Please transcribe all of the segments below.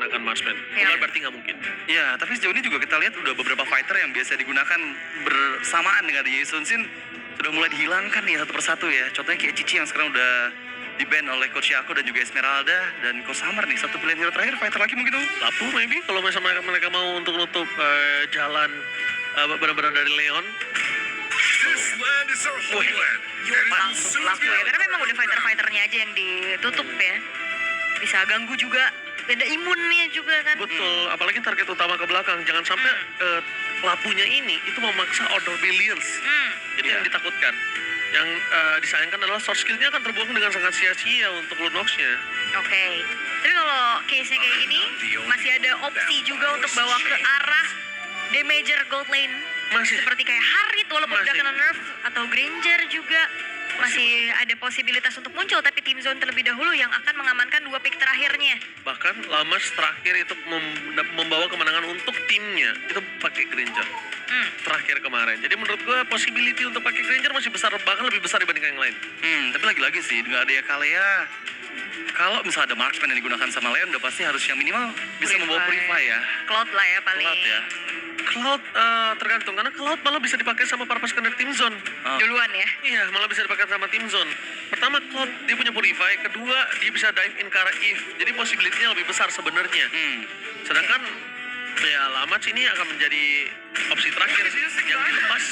menggunakan marksman. Bukan berarti nggak mungkin. Ya, tapi sejauh ini juga kita lihat udah beberapa fighter yang biasa digunakan bersamaan dengan Ye Sun Sin sudah mulai dihilangkan nih satu persatu ya. Contohnya kayak Cici yang sekarang udah di-ban oleh Coach Yako dan juga Esmeralda dan Coach Samar nih. Satu pilihan hero terakhir fighter lagi mungkin tuh. Lapu maybe kalau misalnya mereka mau untuk nutup jalan benar-benar dari Leon. Laku ya, karena memang udah fighter-fighternya aja yang ditutup ya. Bisa ganggu juga, beda imunnya juga kan. Betul, apalagi target utama ke belakang. Jangan sampai Lapunya ini itu memaksa Order Billions. Itu yang ditakutkan. Yang disayangkan adalah source skill-nya akan terbuang dengan sangat sia-sia untuk Lunox-nya. Oke. Tapi kalau case-nya kayak gini, masih ada opsi juga untuk bawa ke arah damager gold lane. Masih. Seperti kayak Harit, walaupun udah kena nerf, atau Granger juga. Masih ada posibilitas untuk muncul, tapi Team Zone terlebih dahulu yang akan mengamankan 2 pick terakhirnya. Bahkan Lamas terakhir itu membawa kemenangan untuk timnya itu pakai Granger. Terakhir kemarin. Jadi menurut gue possibility untuk pakai Granger masih besar, bahkan lebih besar dibandingkan yang lain. Tapi lagi-lagi sih dengan adanya Kalea, kalau misalnya ada marksman yang digunakan sama Leon udah pasti harus yang minimal bisa membawa Purify ya. Cloud lah ya paling. Cloud ya. Cloud tergantung, karena Cloud malah bisa dipakai sama para pasukan dari Team Zone. Duluan ya. Iya, malah bisa dipakai sama Team Zone. Pertama, Cloud dia punya Purify. Kedua, dia bisa dive in ke arah Eve. Jadi possibility-nya lebih besar sebenarnya. Sedangkan ya Lamats ini akan menjadi opsi terakhir. Yang dilepas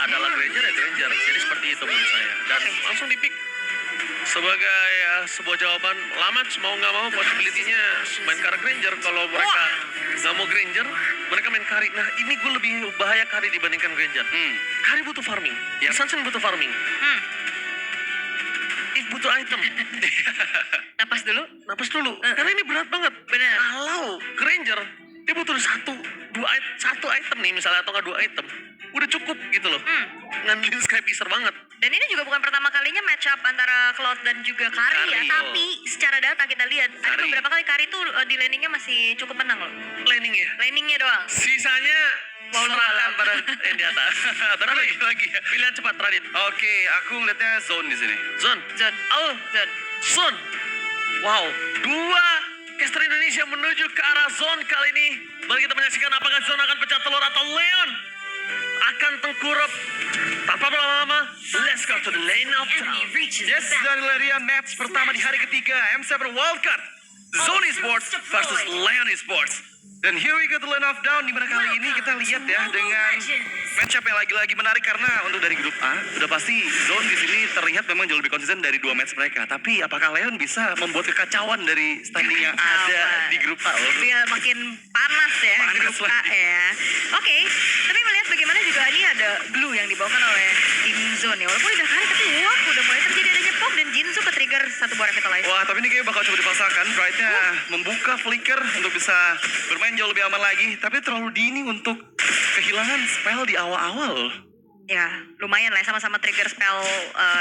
adalah Granger ya Granger. Jadi seperti itu menurut saya. Dan langsung di-pick sebagai sebuah jawaban. Lamats mau nggak mau possibility-nya main ke arah Granger. Kalau mereka nggak mau Granger, mereka main Kari. Nah ini gue lebih bahaya Kari dibandingkan Granger. Kari butuh farming. Sansen butuh farming. Eve butuh item. Napas dulu. Napas dulu. Karena ini berat banget. Benar. Kalau Granger, dia butuh satu item nih misalnya, atau nggak 2 item. Udah cukup gitu loh. Ngandelin Sky Piercer banget. Dan ini juga bukan pertama kalinya match up antara Cloud dan juga Kari ya. Tapi secara data kita lihat ada beberapa kali Kari tuh di laningnya masih cukup menang loh. Laningnya doang. Sisanya serahkan pada yang di atas. Tapi lagi ya, pilihan cepat Radit. Oke, aku ngeliatnya Zone di sini. Zone. Zone. Wow, 2 caster Indonesia menuju ke arah Zone kali ini. Mari kita menyaksikan apakah Zone akan pecah telur atau Leon akan tengkurap. Tanpa berlama-lama, let's go to the lane of town. Yes, dari larian match pertama di hari ketiga M7 Wildcard Zone Esports versus Leon Esports. Dan here we go to Lane of Down, dimana kali ini kita lihat ya dengan matchup yang lagi-lagi menarik karena untuk dari grup A udah pasti Zone di sini terlihat memang jauh lebih konsisten dari 2 match mereka. Tapi apakah Leon bisa membuat kekacauan dari standing yang ada di grup A? Biar makin panas ya grup A ya. Oke, tapi melihat bagaimana juga ini ada glue yang dibawakan oleh Team Zone ya. Walaupun udah Kari tapi udah mulai terjadi adanya pop dan Jinsu ke trigger satu buah revitalize. Wah, tapi ini kayaknya bakal coba dipaksakan. Brightnya membuka flicker untuk bisa bermain jauh lebih aman lagi. Tapi terlalu dini untuk kehilangan spell di awal-awal. Ya, lumayan lah sama-sama trigger spell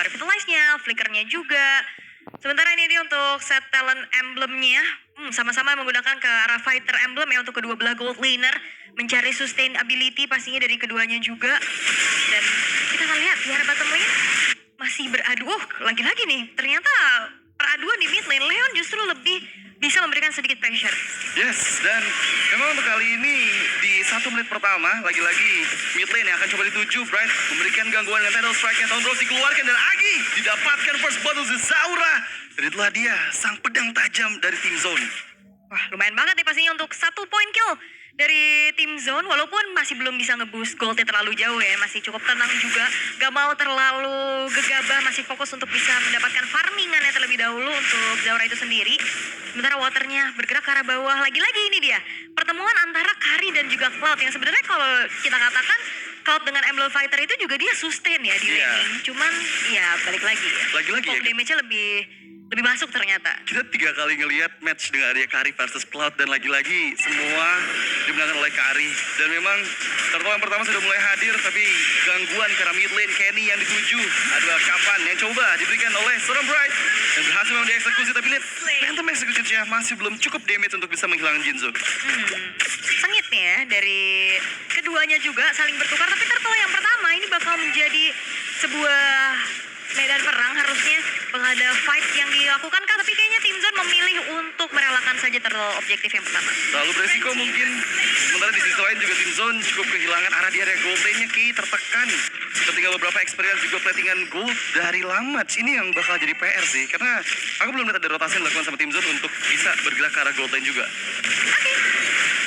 revitalize-nya, flickernya juga. Sementara ini dia untuk set talent emblemnya. Sama-sama menggunakan ke arah fighter emblem ya untuk kedua belah gold laner. Mencari sustain ability pastinya dari keduanya juga. Dan kita akan lihat di arah bottom lane masih beradu. Lagi-lagi nih, ternyata peraduan di mid lane Leon justru lebih bisa memberikan sedikit pressure. Yes, dan memang untuk kali ini di 1 menit pertama lagi-lagi mid lane yang akan coba dituju. Bright memberikan gangguan dengan Tidal Strike yang tahun terus dikeluarkan dan Agi didapatkan first blood dari Zaura. Dan itulah dia sang pedang tajam dari Team Zone. Wah, lumayan banget nih pastinya untuk 1 point kill dari Team Zone, walaupun masih belum bisa nge-boost goldnya terlalu jauh ya, masih cukup tenang juga, gak mau terlalu gegabah, masih fokus untuk bisa mendapatkan farmingannya terlebih dahulu untuk Zaura itu sendiri. Sementara waternya bergerak ke arah bawah. Lagi-lagi ini dia pertemuan antara Kari dan juga Cloud yang sebenarnya kalau kita katakan Cloud dengan Emblem Fighter itu juga dia sustain ya di laning, cuman ya balik lagi ya, Lagi-lagi pop ya, damage-nya lebih masuk ternyata. kita 3 kali ngelihat match dengan adanya Kari versus Cloud dan lagi-lagi semua dimenangkan oleh Kari. Dan memang turtle yang pertama sudah mulai hadir, tapi gangguan karena mid lane Kenny yang dituju adalah kapan yang coba diberikan oleh seorang Bright dan berhasil memang dieksekusi, tapi lihat Phantom Execution-nya masih belum cukup damage untuk bisa menghilangkan Jinzu. Sengit nih ya dari keduanya juga saling bertukar, tapi turtle yang pertama ini bakal menjadi sebuah medan perang harusnya Apakah ada fight yang dilakukan kah? Tapi kayaknya Team Zone memilih untuk merelakan saja turtle objektif yang pertama. Terlalu beresiko mungkin. Sementara di sisi lain juga Tim Zone cukup kehilangan arah di area gold lane-nya, Ki, tertekan. Ketika beberapa experience juga platingan gold dari Lamat. Ini yang bakal jadi PR sih. Karena aku belum lihat ada rotasi yang dilakukan sama Tim Zone untuk bisa bergerak ke arah gold lane juga. Oke.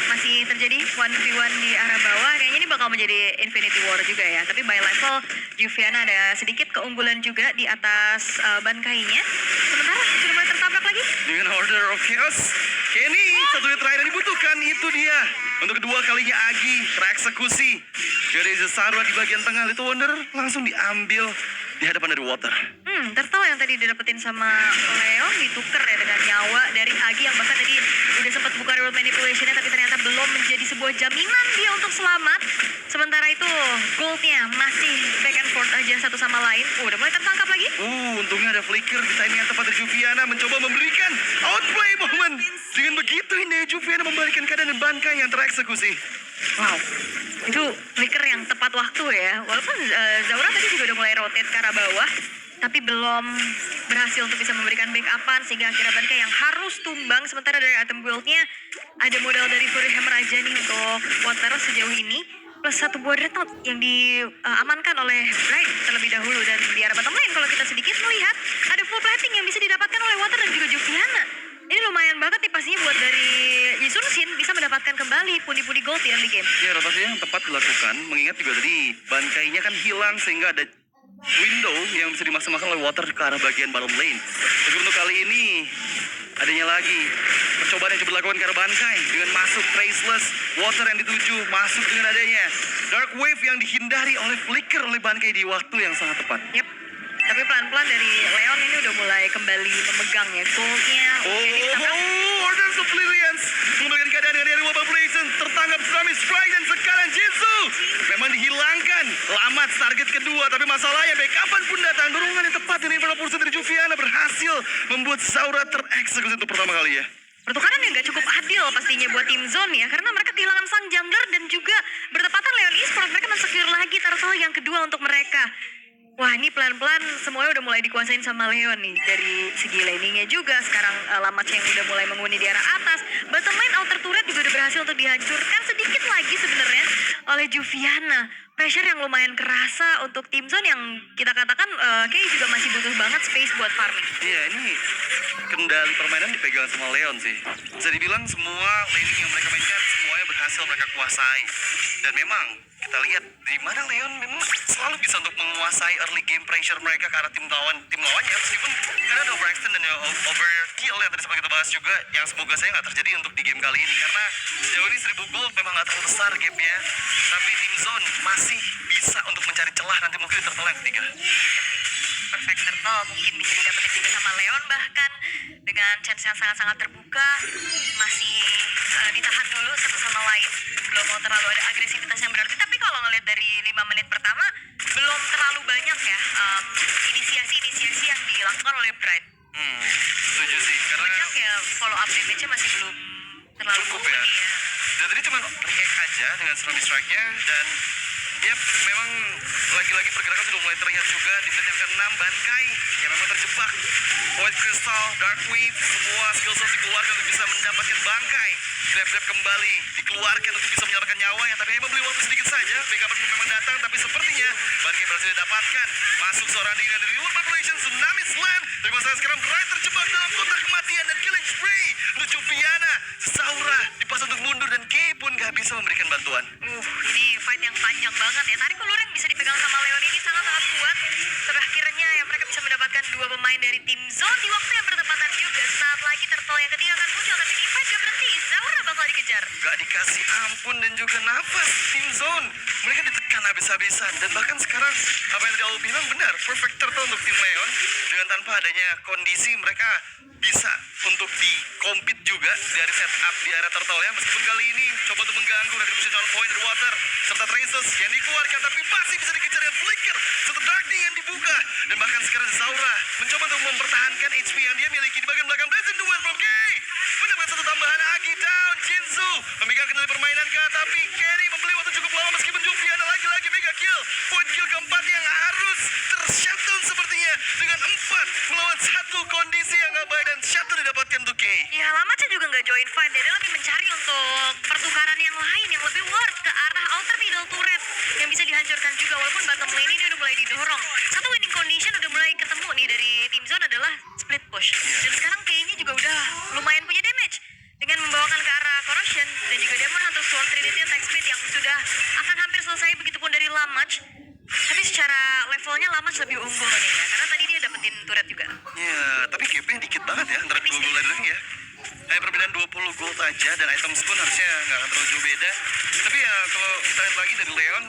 Masih terjadi 1v1 di arah bawah. Kayaknya ini bakal menjadi Infinity War juga ya. Tapi by level, Juviana ada sedikit keunggulan juga di atas Bankainya. Sementara sudah mulai tertabrak lagi. Dengan Order of Chaos, Kenny, satu hit terakhir yang dibutuhkan, itu dia. Untuk kedua kalinya Agi tereksekusi. Dari Zesarwa di bagian tengah, Little Wonder langsung diambil di hadapan dari Water. Turtle yang tadi didapetin sama Leon ditukar ya dengan nyawa dari Agi yang bahkan tadi udah sempat buka rule manipulation-nya tapi ternyata belum menjadi sebuah jaminan dia untuk selamat. Sementara itu goldnya masih back and forth aja satu sama lain. Udah mulai tertangkap lagi. Untungnya ada flicker di timing yang tepat dari Juviana mencoba memberikan outplay moment. Dengan begitu ini Juviana membalikan keadaan dan Bankai yang tereksekusi. Wow, itu flicker yang tepat waktu ya. Walaupun Zaura tadi juga udah mulai rotate ke arah bawah, tapi belum berhasil untuk bisa memberikan backupan sehingga akhirnya Bankai yang harus tumbang. Sementara dari item build-nya ada modal dari Fury Hammer aja nih untuk Water sejauh ini. Plus satu buah dreadnought yang diamankan oleh Bright terlebih dahulu. Dan di arah bottom lane kalau kita sedikit melihat ada full plating yang bisa didapatkan oleh Water dan juga Juviana. Ini lumayan banget nih pastinya buat dari Yisun Shin bisa mendapatkan kembali pundi-pundi gold di early game. Ya, rotasinya yang tepat dilakukan. Mengingat juga tadi Bankainya kan hilang sehingga ada window yang bisa dimaksimalkan oleh Water ke arah bagian bottom lane. Tapi untuk kali ini adanya lagi percobaan yang coba dilakukan ke arah Bankai dengan masuk Traceless, Water yang dituju, masuk dengan adanya Dark Wave yang dihindari oleh flicker oleh Bankai di waktu yang sangat tepat. Yep. Tapi pelan-pelan dari Leon ini udah mulai kembali memegang ya goldnya. Order of Brilliance mengembalikan keadaan dengan area population, tertangkap Tsunami Strike dan sekarang Jinsu memang dihilangkan. Lamat target kedua, tapi masalahnya backupan pun datang. Dorongan yang tepat dari Inferno Pulse dari Juviana berhasil membuat Zaura tereksekusi untuk pertama kali ya. Pertukaran yang gak cukup adil pastinya buat tim Zone ya, karena mereka kehilangan sang jungler dan juga bertepatan Leon Esports mereka men-secure lagi turtle yang kedua untuk mereka. Wah, ini pelan-pelan semuanya udah mulai dikuasain sama Leon nih. Dari segi laningnya juga, sekarang Lamat yang udah mulai menghuni di arah atas. Bottom lane outer turret juga udah berhasil untuk dihancurkan sedikit lagi sebenarnya oleh Juviana. Pressure yang lumayan kerasa untuk tim Zone yang kita katakan kayaknya juga masih butuh banget space buat farming. Iya, ini kendali permainan dipegang sama Leon sih. Bisa dibilang semua laning yang mereka mainkan semuanya berhasil mereka kuasai. Dan memang kita lihat di mana Leon memang selalu bisa untuk menguasai early game pressure mereka ke arah tim lawannya, meskipun karena ada overextend dan overkill yang tadi sempat kita bahas juga, yang semoga saya nggak terjadi untuk di game kali ini karena sejauh ini 1000 gold memang nggak terlalu besar gapnya, tapi tim Zone masih bisa untuk mencari celah nanti mungkin di turtle yang ketiga. Perfect turtle mungkin bisa didapetin juga sama Leon, bahkan dengan chance yang sangat-sangat terbuka masih ditahan dulu satu sama lain, belum mau terlalu ada agresivitas yang berarti. Tapi kalau ngeliat dari 5 menit pertama belum terlalu banyak ya inisiasi yang dilakukan oleh Bright. Setuju sih karena Banyak ya follow up damage-nya masih belum terlalu cukup mumpuni ya. ya. Dan tadi cuma react aja dengan Tsunami Strike-nya dan ya memang lagi-lagi pergerakan sudah mulai terlihat juga di menit yang ke-6 Bankai yang memang terjebak. Void Crystal, Dark Wave, semua skill source dikeluarkan untuk bisa mendapatkan Bankai. Grab kembali dikeluarkan untuk bisa menyelamatkan nyawanya, tapi hanya membeli waktu sedikit saja. Backup pun memang datang, tapi sepertinya Bankai berhasil didapatkan. Masuk seorang diri dari Reward Population, Tsunami Slam. Tapi masalah sekarang Bright terjebak dalam kotak kematian dan killing spree untuk Juviana. Zaura dipaksa untuk mundur dan Kay pun gak bisa memberikan bantuan. Ini fight yang panjang banget ya. Tarik ulur yang bisa dipegang sama Leon ini sangat-sangat kuat. Sampai akhirnya ya mereka bisa mendapatkan 2 pemain dari tim Zone di waktu yang bertepatan juga. Saat lagi turtle yang ketiga akan muncul, tapi ini fight gak berhenti. Zaura bakal dikejar. Gak dikasih ampun dan juga nafas tim Zone. Mereka ditekan habis-habisan. Dan bahkan sekarang apa yang tadi bilang benar, perfect turtle untuk tim Leon. Dengan tanpa adanya kondisi mereka bisa untuk di-compete juga dari setup di area turtle ya. Meskipun kali ini coba untuk mengganggu dari positional point dari Water serta Traces yang dikeluarkan, tapi masih bisa dikejar dengan flicker serta Darkning yang dibuka. Dan bahkan sekarang Zaura mencoba untuk mempertahankan HP yang dia miliki di bagian belakang. Blazing Duel from Kay mendapatkan satu tambahan. Agi down, Jinsu memegang kendali permainan kah, tapi Kerry membeli waktu cukup lama meskipun Juviana lagi-lagi mega kill. Point kill keempat yang harus ter-shutdown sepertinya dengan 4 melawan dihancurkan juga, walaupun bottom lane ini udah mulai didorong. Satu winning condition udah mulai ketemu nih dari Team Zone adalah split push. Dan sekarang kayaknya juga udah lumayan punya damage dengan membawakan ke arah Corrosion dan juga Demon Hunter Swarm Trinity attack speed yang sudah akan hampir selesai, begitupun dari Lamach. Tapi secara levelnya Lamach lebih unggul nih ya, karena tadi dia dapetin turret juga. Ya, tapi gapnya dikit banget ya antara kedua gold laner ini ya. Hanya perbedaan 20 gold aja dan items pun harusnya nggak akan terlalu jauh beda. Tapi ya kalau kita lihat lagi dari Leon,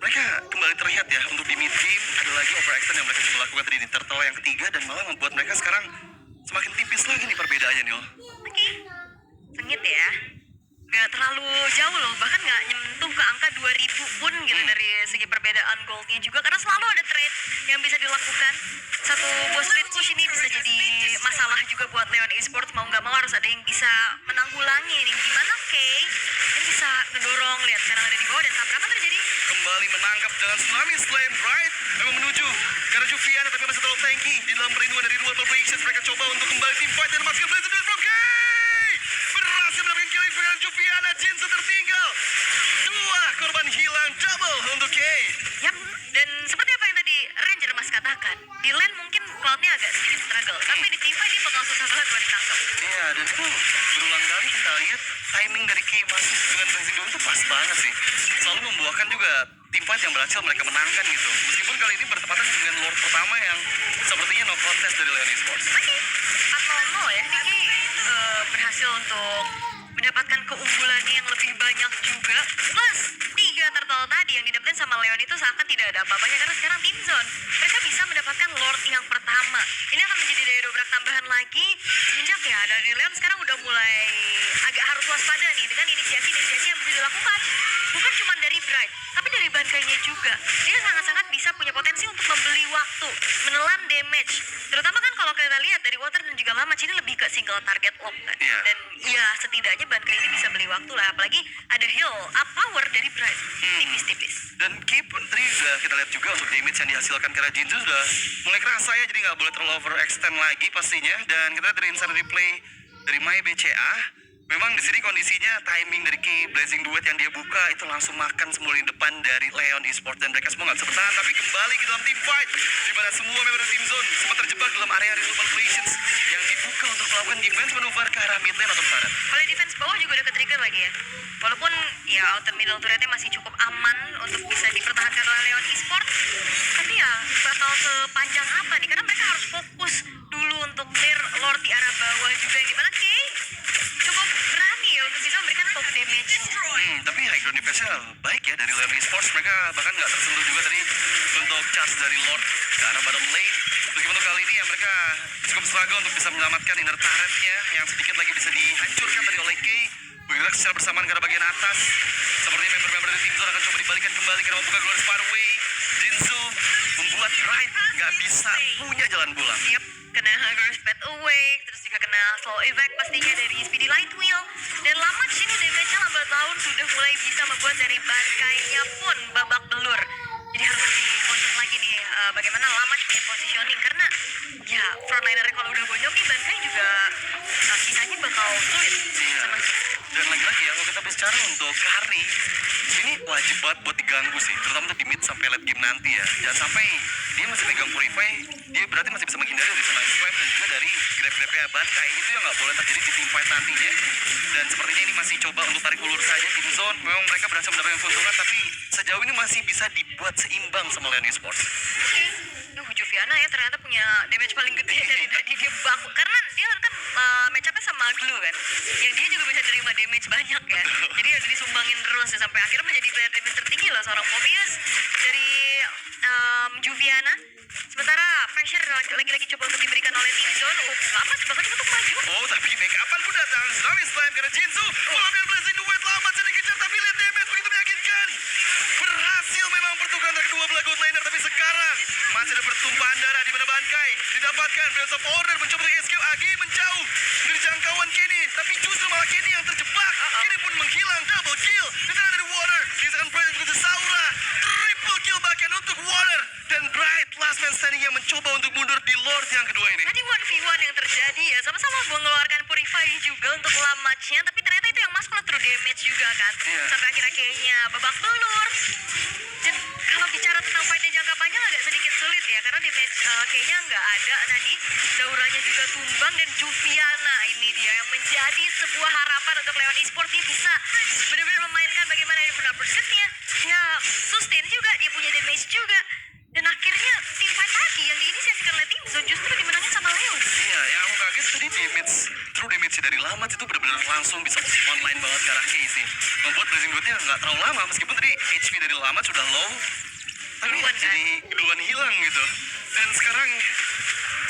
mereka kembali terlihat ya untuk di mid game ada lagi overextend yang mereka coba lakukan tadi di turtle yang ketiga dan malah membuat mereka sekarang semakin tipis lagi nih perbedaannya nih. Oke, sengit ya. Gak terlalu jauh loh, bahkan gak nyentuh ke angka 2000 pun gitu dari segi perbedaan goldnya juga, karena selalu ada trade yang bisa dilakukan. Satu buat split push ini bisa jadi masalah juga buat Leon Esports, mau gak mau harus ada yang bisa menanggulangi ini. Gimana Kay? Ini bisa ngedorong, lihat sekarang ada di bawah dan tabrakan terjadi. Kembali menangkap dengan Tsunami Slam, Bright memang menuju karena Juviana tapi masih terlalu tanky di dalam perlindungan dari dua operations. Mereka coba untuk kembali team fight dan masuk Blazer dari Brokey berhasil mendapatkan killing dengan Juviana. Jinsu tertinggal, dua korban hilang, double untuk Kay. Yap, dan seperti apa yang tadi Ranger Mas katakan, di lane mungkin Cloud-nya agak sedikit struggle, tapi di team fight dia bakal susah banget buat ditangkap. Iya, dan itu berulang kali kita lihat timing dari Kay masuk dengan Blazing Dawn itu pas banget sih. Selalu membuahkan juga tim fight yang berhasil mereka menangkan gitu. Meskipun kali ini bertepatan dengan Lord pertama yang sepertinya no contest dari Leon Esports. Oke, 4-0 ya, ini Kay berhasil untuk mendapatkan keunggulannya yang lebih banyak juga. Plus 3 turtle tadi yang didapetin sama Leon itu seakan tidak ada apa-apanya, karena sekarang Team Zone mereka bisa mendapatkan Lord yang pertama. Ini akan menjadi daya dobrak tambahan lagi semenjak ya dari Leon sekarang udah mulai agak harus waspada nih dengan inisiasi-inisiasi yang bisa dilakukan. Bukan cuma dari Bright, tapi dari Bankainya juga. Dia sangat-sangat bisa punya potensi untuk membeli waktu, menelan damage. Terutama kan kalau kita lihat dari Water dan juga Lamach ini lebih ke single target lock kan. Iya. Dan ya setidaknya Bankai ini bisa beli waktu lah, apalagi ada heal up power dari Bright. Tipis-tipis. Dan Kay pun tadi sudah kita lihat juga untuk damage yang dihasilkan karena Jinzu sudah mulai kerasa ya, jadi nggak boleh terlalu overextend lagi pastinya. Dan kita lihat dari instant replay dari My BCA, memang di sini kondisinya timing dari Kay Blazing Duet yang dia buka itu langsung makan semua di depan dari Leon Esports dan mereka semua nggak bisa bertahan, tapi kembali ke dalam team fight di mana semua member dari Team Zone sempat terjebak dalam area renewable relations yang dibuka untuk melakukan defense maneuver ke arah mid lane atau barat. Kalau di defense bawah juga udah ke-trigger lagi ya. Walaupun ya outer middle turretnya masih cukup aman untuk bisa dipertahankan oleh Leon Esports, tapi ya bakal sepanjang apa nih, karena mereka harus fokus dulu untuk clear Lord di arah bawah juga, yang dimana Kay cukup berani ya untuk bisa memberikan top damage. Tapi high ground defense-nya baik ya dari Leon Esports. Mereka bahkan nggak tersentuh juga tadi untuk charge dari Lord ke arah bottom lane. Meskipun untuk kali ini ya mereka cukup struggle untuk bisa menyelamatkan inner turret-nya yang sedikit lagi bisa dihancurkan tadi oleh Kay. Bergerak secara bersamaan ke arah bagian atas. Seperti member-member dari Team Zone akan coba dibalikan kembali karena membuka Glorious Pathway. Jinsu membuat Bright nggak bisa punya jalan pulang. Yep, kena Glorious Pathway, terus juga kena slow effect pastinya dari Speedy Light Wheel. Dan Lamach ini damage-nya lambat laun sudah mulai bisa membuat dari Bankainya pun babak belur. Jadi harus di-concern lagi nih bagaimana Lamach punya positioning, karena ya frontliner kalau udah bonyok nih Bankai juga sisanya bakal sulit sama Dan lagi-lagi ya, kalau kita bicara untuk carry, ini wajib banget buat diganggu sih, terutama untuk di mid sampai late game nanti ya. Jangan sampai dia masih pegang Purify, dia berarti masih bisa menghindari dari Tsunami Slam dan juga dari grab-grabnya Bankai. Itu yang nggak boleh terjadi di team fight nantinya. Dan sepertinya ini masih coba untuk tarik ulur saja Team Zone. Memang mereka berhasil mendapatkan keuntungan, tapi sejauh ini masih bisa dibuat seimbang sama Leon Esports. Juviana ya ternyata punya damage paling gede dari tadi, dia baku karena dia kan match up-nya sama Glue kan, yang dia juga bisa terima damage banyak ya, jadi harus disumbangin terus ya, sampai akhirnya menjadi player damage tertinggi loh seorang Pobius dari Juviana. Sementara pressure lagi-lagi coba untuk diberikan oleh Team Zone. Lamach bahkan untuk maju. Oh, tapi kapan pun datang Tsunami Slam karena Jinsu mengambil Blazing Duet. Lamach sedikit dikejar tapi lihat damage begitu meyakinkan. Berhasil memang pertukaran dari kedua belah gold laner, tapi sekarang masih ada pertumpahan darah di mana Bankai didapatkan. Balance of Order mencoba untuk escape, Agi menjauh dari jangkauan Kenny, tapi justru malah Kenny yang terjebak. Kenny pun menghilang, double kill di tangan dari Water. Sisakan Bright untuk Saura, triple kill bahkan untuk Water. Dan Bright last man standing yang mencoba untuk mundur di Lord yang kedua ini. Tadi 1v1 yang terjadi ya, sama-sama mengeluarkan Purify juga untuk Lamachnya, tapi ternyata itu yang masuk through damage juga kan. Iya. Sampai akhirnya kayaknya babak belur. Dan kalau bicara tentang fightnya jangka panjang agak sedikit sulit ya, karena damage kayaknya nggak ada tadi. Zauranya juga tumbang, dan Juviana ini dia yang menjadi sebuah harapan untuk Leon Esports. Dia bisa benar-benar memainkan bagaimana dia pernah bersetnya. Ya sustain juga, dia punya damage juga. Dan akhirnya tim fight tadi yang diinisiasikan oleh Team Zone justru dimenangin sama Leon. Iya, yang aku kaget tadi true damage dari Lamat itu benar-benar langsung bisa online banget ke arah Kay sih. Membuat blazing duetnya nggak terlalu lama, meskipun tadi HP dari Lamat sudah low, tapi Duluan, kan? jadi duluan hilang gitu. Dan sekarang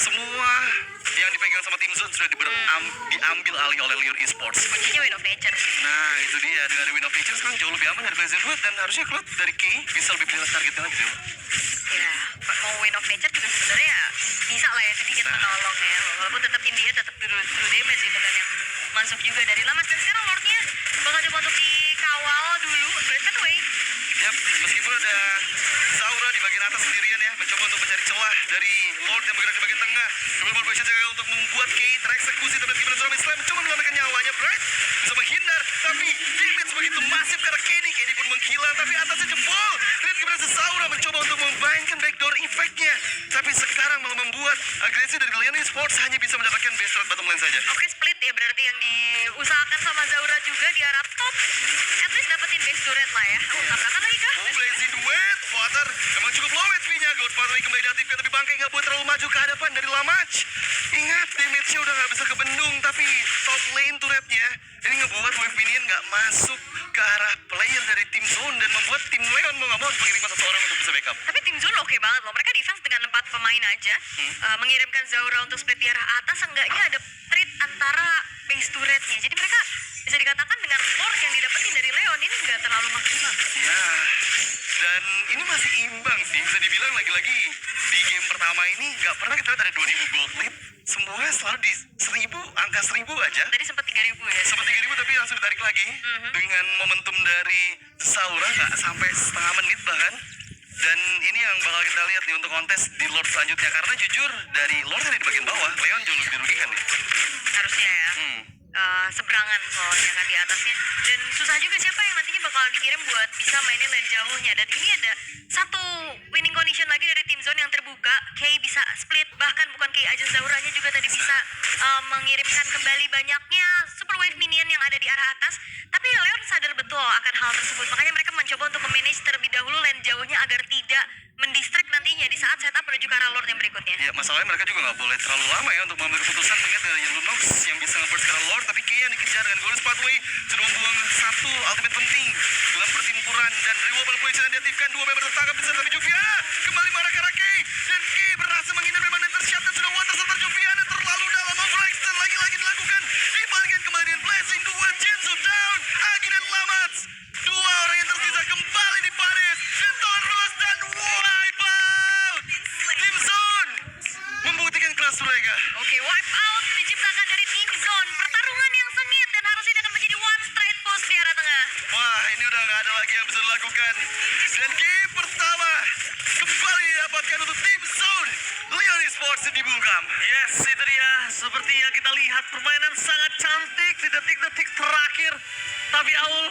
semua yang dipegang sama Team Zone sudah diambil alih oleh Leon Esports. Kuncinya Win of Nature. Nah, itu dia, dengan Win of Nature sekarang jauh lebih aman dari blazing duet, dan harusnya Cloud dari Kay bisa lebih pilih targetnya lagi sih. Ya, mau Win of Nature juga sebenarnya ya bisa lah ya sedikit menolong ya. Walaupun tetap India tetap true damage gitu kan yang masuk juga dari Lamas. Dan sekarang Lordnya bakal coba untuk dikawal dulu. By way, Yap, meskipun ada Zaura di bagian atas sendirian ya, mencoba untuk mencari celah dari Lord yang bergerak di bagian tengah. Kemudian Motivation jaga untuk membuat Kay tereksekusi, tapi gimana Zoro Islam mencoba menyelamatkan nyawanya. Bright bisa menghindar, tapi damage begitu masif karena Kenny pun menghilang, tapi atasnya jebol. Lihat gimana Zaura mencoba untuk memainkan backdoor effect-nya, tapi sekarang malah membuat agresi dari Leon Esports hanya bisa mendapatkan base trade bottom lane saja. oke split ya berarti yang diusahakan sama Zaura juga di arah top. At least dapetin base turret lah ya. Tabrakan lagi kah? Oh, blazing duet, Water emang cukup low HP-nya. God Pathway kembali diaktifkan, tapi bangkai nggak boleh terlalu maju ke hadapan dari Lamach. Ingat, damage-nya udah nggak bisa kebendung, tapi top lane turretnya ini ngebuat wave minion nggak masuk ke arah player dari tim Zone, dan membuat tim Leon mau nggak mau harus mengirimkan seseorang untuk bisa backup. Tapi tim Zone oke banget loh. Mereka defense dengan 4 pemain aja. Mengirimkan Zaura untuk split di arah atas. Seenggaknya ada trade antara base turretnya. Jadi mereka bisa dikatakan dengan Lord yang didapetin dari Leon ini nggak terlalu maksimal. Ya, dan ini masih imbang sih. Bisa dibilang lagi-lagi di game pertama ini nggak pernah kita lihat ada 2000 gold lead. Semuanya selalu di 1000, angka 1000 aja. Tadi sempat 3.000 ya. Sempat 3000 tapi langsung ditarik lagi dengan momentum dari Zaura nggak sampai setengah menit bahkan. Dan ini yang bakal kita lihat nih untuk kontes di Lord selanjutnya, karena jujur dari Lord ada di bagian bawah, Leon jauh lebih dirugikan nih. Harusnya ya. Seberangan soalnya kan di atasnya. Dan susah juga siapa yang nantinya bakal dikirim buat bisa mainin lane jauhnya. Dan ini ada satu winning condition lagi dari tim Zone yang terbuka. Kay bisa split, bahkan bukan Kay aja, Zauranya juga tadi bisa mengirimkan kembali banyaknya super wave minion yang ada di arah atas. Tapi Leon sadar betul akan hal tersebut. Makanya mereka mencoba untuk memanage terlebih dahulu lane jauhnya agar tidak mendistract nantinya di saat setup menuju ke arah Lord yang berikutnya. Ya, masalahnya mereka juga nggak boleh terlalu lama ya untuk mengambil keputusan, mengingat ada Lunox yang bisa nge-burst ke arah Lord, tapi Kia dikejar dengan Golden Pathway sudah membuang satu ultimate penting dalam pertempuran, dan Reward Polisi yang diaktifkan, 2 member tertangkap di sana, tapi Juviana kembali marah ke arah Kay, dan Kay berhasil menghindar memang dan tersiap, dan sudah water serta Juviana terlalu dalam. Overextend lagi-lagi dilakukan, dibalikkan kembali dengan Blazing Duet, Jinsu down, Agi dan Lamats, 2 orang yang tersisa kembali dipanis, dan Tonros dan wipe out. Tim Zone membuktikan kelas mereka. Oke, wipe out diciptakan dari tim Zone. Pertarungan yang sengit dan harusnya ini akan menjadi one straight post di arah tengah. Wah, ini udah nggak ada lagi yang bisa dilakukan. Dan game pertama kembali didapatkan untuk tim Zone. Leon Esports dibungkam. Yes, itu dia. Seperti yang kita lihat, permainan sangat cantik di detik-detik terakhir. Tapi Aul,